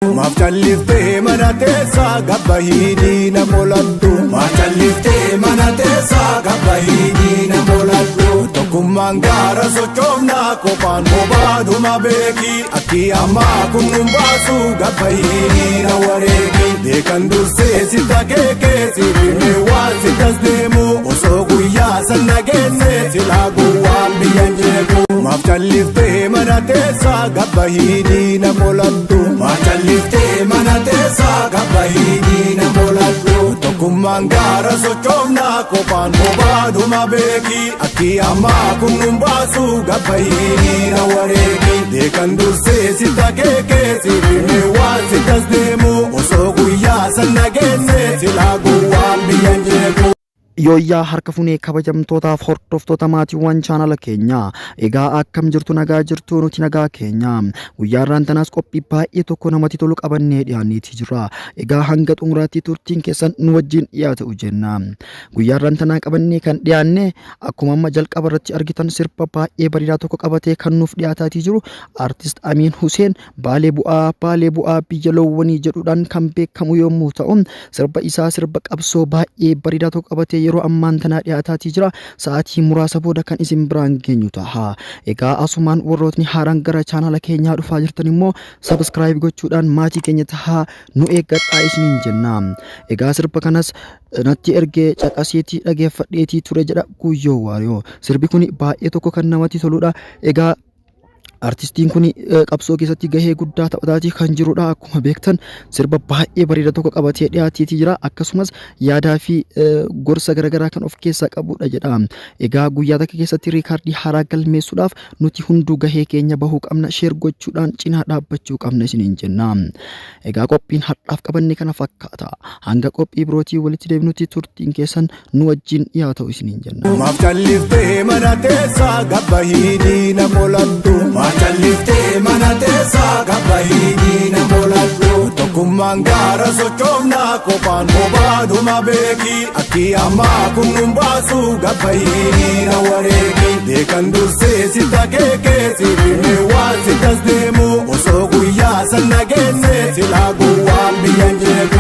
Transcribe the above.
Mafchalifte manatesa gabahidi na molatu. Mafchalifte manatesa gabahidi na molatu. Tokumangara sochomna kopan mobadu mabeki. Aki amma kumumbasu gabahidi na wareki. Dekandurse sita keke sirine wal sitas demu. Osoguya sanagene silagu ambiyanjeku. Mafchalifte manatesa gabahidi na molatu. Mafchalifte manatesa gabahidi na molatu. Tokumangara sochomna kopan mobadu mabeki. Aki amma kumumbasu gabahidi na wareki. Dekandurse sita keke sirine wal sitas demu. Osoguya sanagene silagu ambiyanjeku. Yoyyaa harka funee kabajamtootaaf hordoftoota maatiiwwan chaanala keenya egaa akkam jirtu nagaa jirtu nuti nagaa keenya guyyaa irraantanaas qophii baay'ee tokko namatti tolu qabannee dhiyaanneeti jira egaa hanga xumuraatti turtiin keessan nu wajjin dhiyaatu jenna guyyaa irraantanaa qabannee kan dhiyaanne akkuma amma jalqaba irratti argitan sirba baay'ee bareedaa tokko qabatee kan nuuf dhiyaataatii jiru artist Amiin Huseen Baalee bu'aa biyya loowwanii jedhuudhaan kan beekamu yommuu ta'u sirba isaa sirba qabsoo baay'ee bareedaa tokko qabatee yeroo ammaan tanaa dhiyaataatii jira sa'aatii muraasa booda kan isin biraan geenyu ta'a egaa asumaan warrootni haaraan gara chaanala keenyaa dhufaa jirtan immoo subscribe gochuudhaan maatii keenya ta'a nu eeggadhaa isiniin jenna egaa sirba kanas natti ergee caqaseetii dhageeffadheetii ture jedha Guyyoo Waariyoo sirbi kun baay'ee tokko kan namatti toludha egaa artistiin kun qabsoo keessatti gahee guddaa taphataatii kan jirudha akkuma beektan sirba baay'ee bareedaa tokko qabatee dhiyaateetii jira akkasumas yaadaa fi gorsa garaagaraa kan of keessaa qabudha jedha egaa guyyaa takka keessatti riikaardii haaraa galmeessuudhaaf nuti hunduu gahee keenya bahuu qabna sheer gochuudhaan cinaa dhaabbachuu qabna isiniin jenna egaa qophiin har'aaf qabanne kana fakkaata hanga qophii birootii walitti deebinutti turtiin keessan nu wajjin dhiyaatu isiniin jenna. Mafchalifte manatesa gabahidi na molatu. Mafchalifte manatesa gabahidi na molatu. Tokumangara sochomna kopan mobadu mabeki. Aki amma kumumbasu gabahidi na wareki. Dekandurse sita keke sirine wal sitas demu. Osoguya sanagene silagu ambiyanjeku.